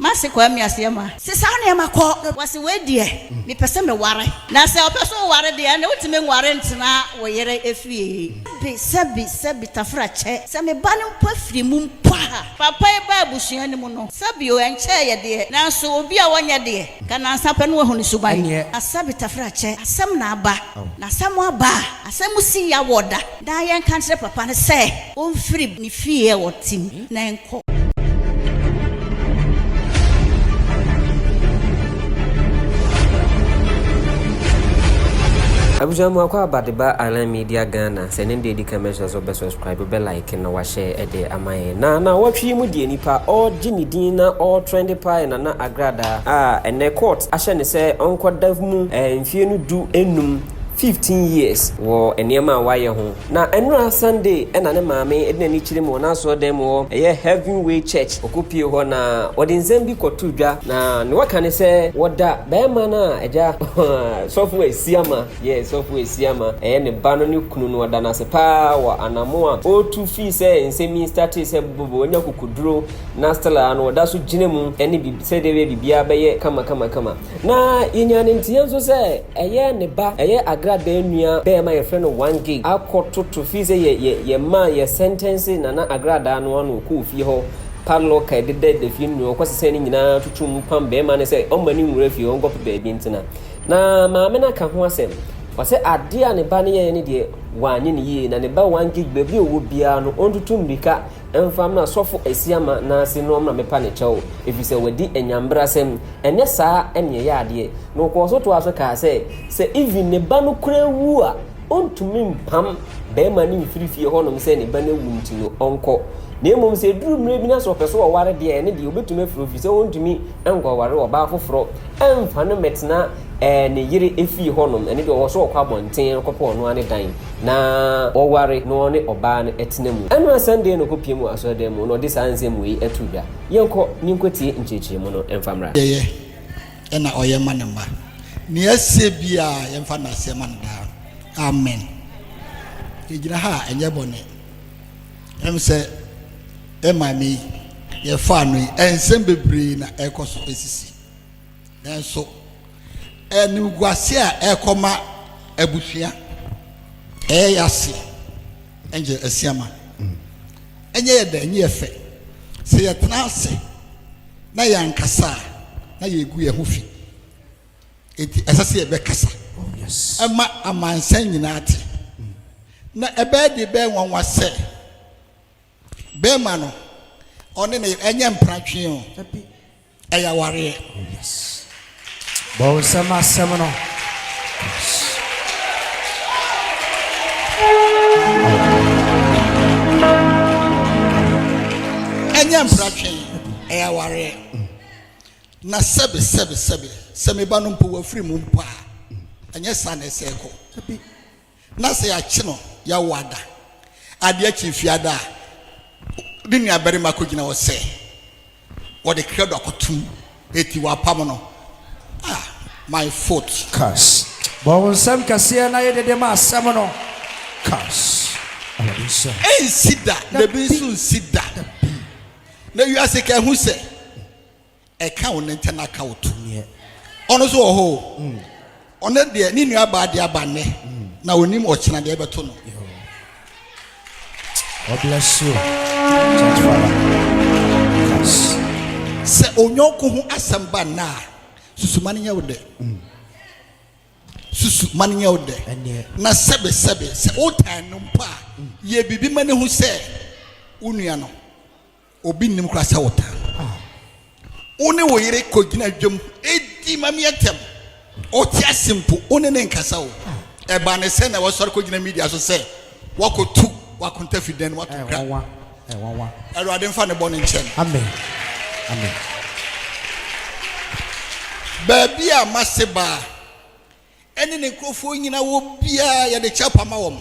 Masi kwa mi Asiamah. Sisa ne makọ wasi we die. Me pese me ware. Na se opeso ware de na wotime ware ntena wo yere efie. Bi sebi tafra che. Se me ba ne mpa firi mu mpa. Papa e ba abusua ne mu no. Sebi o enche ye de. Na so obi a wonya de. Kana ansape no hu ne suban. Asabi tafra che. Asem na aba. Na asem aba. Asem si ya woda. Da yen kan kire papa ne se on firi ni fie wo tim na enko. Abujamu kwa Badiba Island Media Ghana sending the commercials of subscribe be like and wa share e de amaye na watwi mu die nipa all Jimmy Dina all trendy pie na Agradaa'S and the court ahye ne se onko dav mu mfie no du enum 15 years wo eniema waye ho na enura Sunday ena ne maame edna ni chire mu na so dem wo eye Heavenway Church okopie ho na wodi nzambi kotudwa na ne waka ne se woda be ma na eja software Asiamah software Asiamah ne bano ne kunu no woda na se pa wa anamo a o tu fi se nsemi start se bobo onya kokuduro na stela no woda so gine mu ene bi se de bibia be ye kama na yenya ne ntienso se eye ne ba eye Agradaa'S be ma your friend 1 gig akoto to fees ye ma ye sentence na Agradaa'S no ku fi ho parlo kai de fi no kwase se ni nyina tutum pam be ma ne se o mani nwura fi o ngope be bi ntina na ma me na ka ho asem wase ade a ne ba ne ye ne de wanye ne ye na ne ba 1 gig be bi owo bia no ontutum bika emfam na sofo Asiamah na se no ma me pa ne chew efise wadi enyambra sem enye saa enye ya ade no ko so to aso ka se even ne ba no kura wu a ontumi mpam be ma ne mfirifie ho no se ne ba na wu ntino onko na emom se duru mre bi na so peso wo ware de ne de obetumi afrofi se ontumi engo ware oba foforo emfa no metna ne yire efi honom ene de wo so kwa bonten kopo no ane dan na wo ware no ne oba ne etenemu enu Sunday no kopie mu aso dem no de sansem wi etudwa yenko ninkotie ncheche mu no emfamra ye ena oye manema ni ase bia yemfa na Asiamah da amen ejira ha enye bone se emami ye fa no ensem bebre na ekoso esisi enso enu gwase a ekoma abusua yase enje Asiamah enye ye da enye efe se ye tnase na yankasa na ye gu ye ho fi eti esase ye be kasa yes ama amansan nyina ate na ebe de be nwanwa se be ma no one ne enye mpratwe o eya ware yes bo sama no enye mpratwe eya ware na sebe ba no mpo wafiri mu mpo a enye sa na seko na se ya chi no ya wada ade achi fiada dini abere makogina wo se wo de credo akotum eti wa pam no my foot curse bo sam kase na ye de ma asam no curse alisa sida na bi sun sida na yu aseke hu se e ka won ntena ka wotu ono so ho ono de ni nua ba de abane na onim ochina de beto no God bless you church father curse se onyoko hu asamba na susumani nya wode susumani nya wode na sebe se otan no mpa ye bibi mane hu se unua no obi nim kra se otan one wo yire kogina dwom edi mami atem oti asimpo one ne nkasa wo e ba ne se na wo sori kogina media so se wakotu wakunta fiden watukra Erade mfa ne bone nchen amen baby a maseba ene ne krofo nyina wo bia ya de chapa ma wom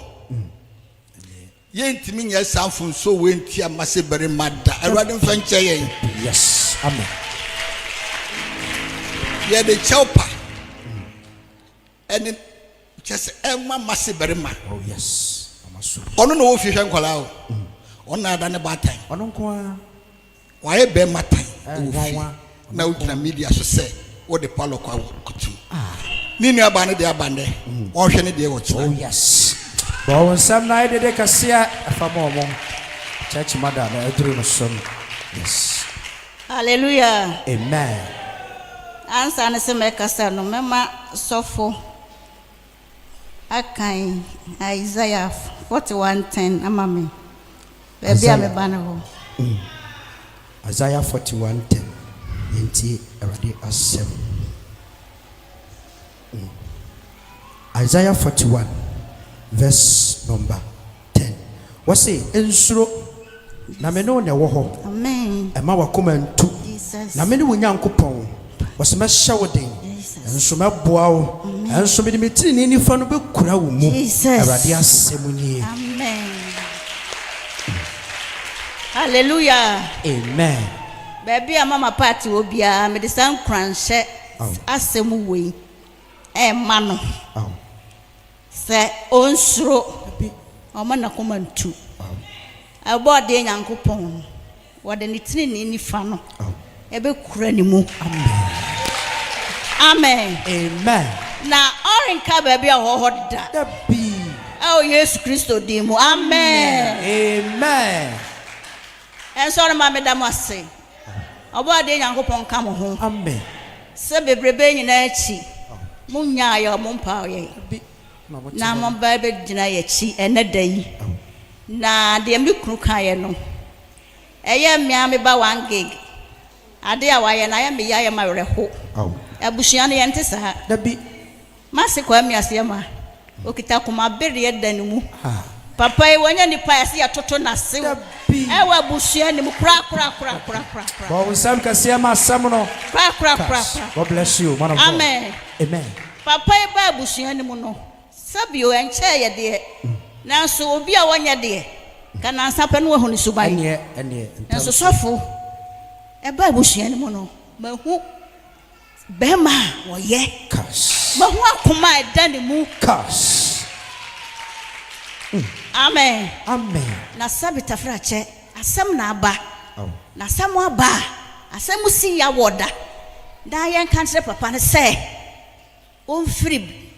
yentimi nya sanfo so wenti a masebere mada Erade mfa nche yen yes amen ya de chapa ene chese emma masebere ma oh yes amasu ono no wo fihwe nkola o ona ada ne batan ono nko a waye be matan na utina media so say what the palo kwa kutu ni nua ba ne de abande o hwe ne de wo kira oh yes bon sam na de kasia afamo church mother na eduru no so yes hallelujah amen ansa ne se me kasa no mema sofo akan Isaiah 41:10 amame baby amebana ho Isaiah 41:10 enti Awurade asem Isaiah 41 verse number 10 what say ensuro na me no ne wo ho amen ema wakoma ntu Jesus na me ne wo nyankopɔn wɔse mɛhyɛ wo den enso mɛboa wo enso me de metiri ne nifa no bɛkura wo mu Awurade asɛm nie amen hallelujah amen baby mama party obia me de san kranhye asɛm wei ma no sɛ onsuro ɔma na koma ntu abɔ de nyankopɔn wɔde ne tiri ne nifa no ɛbɛkura ne mu amen amen na ɔrenka baby a wɔhɔ da bi oh yesu kristo din mu amen amen ɛnso ɔre ma me da mo ase ɔbɔ de nyankopɔn ka mo ho amen sɛ bebrebe nyina akyi mo nyaa yɛ mo mpa yɛ na mo ba be gyina yɛ akyi ɛnɛ da yi na de me kunu ka yɛ no ɛyɛ mmea me ba 1 gig ade a wayɛ na yɛ me yɛ ma werɛ ho abusua no yɛnte saa da bi mase kwa me Asiamah okita kuma bere yɛ da ne mu papa yi wonya nipa yɛ se yɛ toto na se ɛwɔ abusua ne mu kura bon sam kasia ma sam no kura God bless you man of God amen amen papa yi ba abusua ne mu no sabio enche ye de nanso obi a wonya de kana nsape no ho ne suban ene nanso sofo e ba abusua ne mu no mahu bema wo ye kas mahu akoma e da ne mu kas amen amen na sabita frache asem na aba na asem aba asem si ya woda da yen kan tre papa ne se on free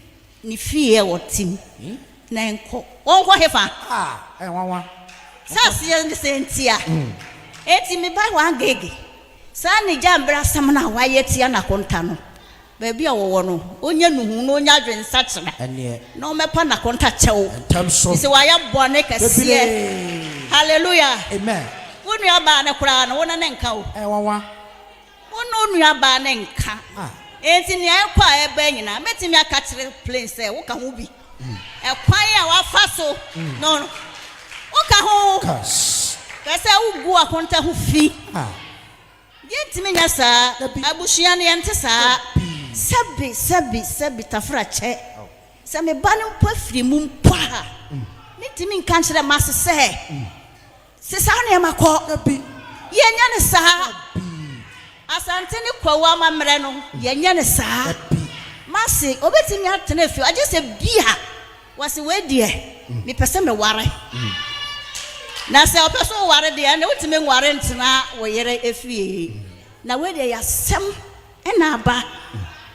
ni fie wotim na enko onko hefa wawa sase ye sentia eti mi ba 1 gig sa ni jambra sam na waye tia na konta no ba bia wo no onya nuhu no onya dwen sachira ene no mepa na konta chewo tamso isi waya bone kase hallelujah amen wonu aba na kura no wona ne nka o wawa wonu aba na nka enti ni akwa eba nyina metimi aka kire plane say wo ka ho bi ekwan a wafa so no wo ka ho kas kase wo gu akonta ho fi yentimi nya saa abusua ne yente saa sabi tafrache se me ba ne mpa firi mu mpa metimi nka kire masse se saa ne makọ yenya ne saa asante ne kwawa mamre no yenya ne saa masse obetimi atene fi agye se bia wase wedie me pese me ware na se opeso ware de na wotime nware ntena wo yere efie na wedie ya sem na aba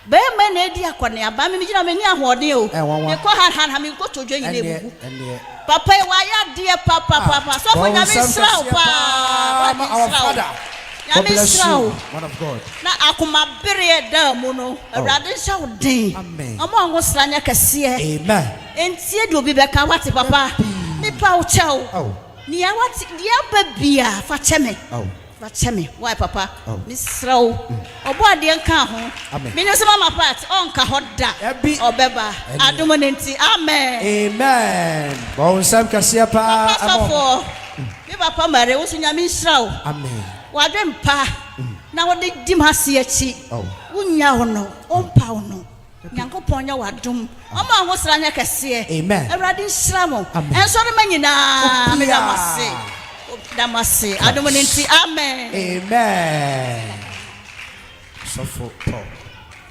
be ma na edi akone aba me gina me ni ahode o me ko han me ko todwo yi na ebugu papa wa ya de papa so for nyame sraw pa our father God bless you man of God na akoma bere da mu no awrade shaw den amen omo anwo sranya kase amen entie de obi beka wate papa me pa wo chaw ni ya wate dia ba bia fa cheme fa cheme why papa me sraw obo ade nka ho me no se mama part onka hoda obeba adomonenti amen bon sam kasia pa amon me papa mare wo sunya me sraw amen wadwe mpa na wode dim hase achi wunya hono ompa hono nyankopon nya wadom oma ho sranya kase awrade sramo enso ne manyina me damase adomonenti amen so for Paul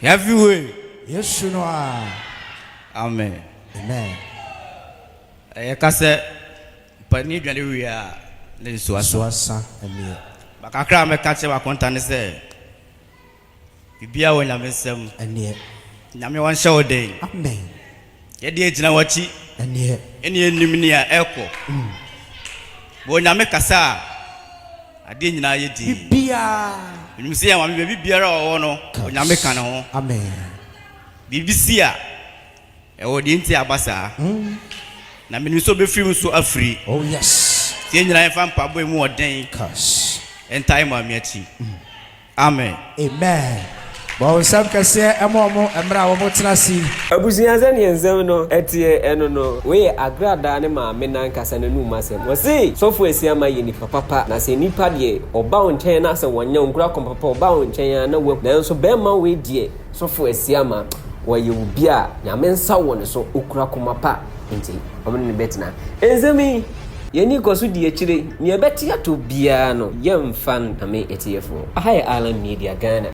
everywhere yesu no amen kase pani dwale wi a le so asa eme bakakra me ka che wa konta ne se bibia wo nyamesem ɛneɛ nyame wan show day amen ye de gyina wachi ɛneɛ ene enim ni a ekɔ bo nyame kasa ade nyina ye di bibia enim se ya mame bibiara wo no nyame ka ne ho amen bibisi a ewo de nti abasa na menim so be film so afri oh yes tie nyina ye fa mpabo mu oden cause entai ma me achi amen amen bon sam kase emomo emra wo motena si abusuan sɛ ne nsɛm no ɛteɛ ɛno no we Agradaa'S ne maame nan kasa ne nu masɛm wɔse sɔfo Asiamah yɛ nipa papa na sɛ nipa deɛ ɔba wo nkyɛn na sɛ wɔnyɛ nkura kɔ papa ɔba wo nkyɛn na wo nanso bɛma we deɛ sɔfo Asiamah wɔyɛ obi a nyame nsa wɔ ne so okura kɔma pa nti ɔmo ne betena nsɛm yɛni kɔso di akyire ne ɛbɛte ato biara no yɛmfa ntame etiefo aha yɛ Island Media Ghana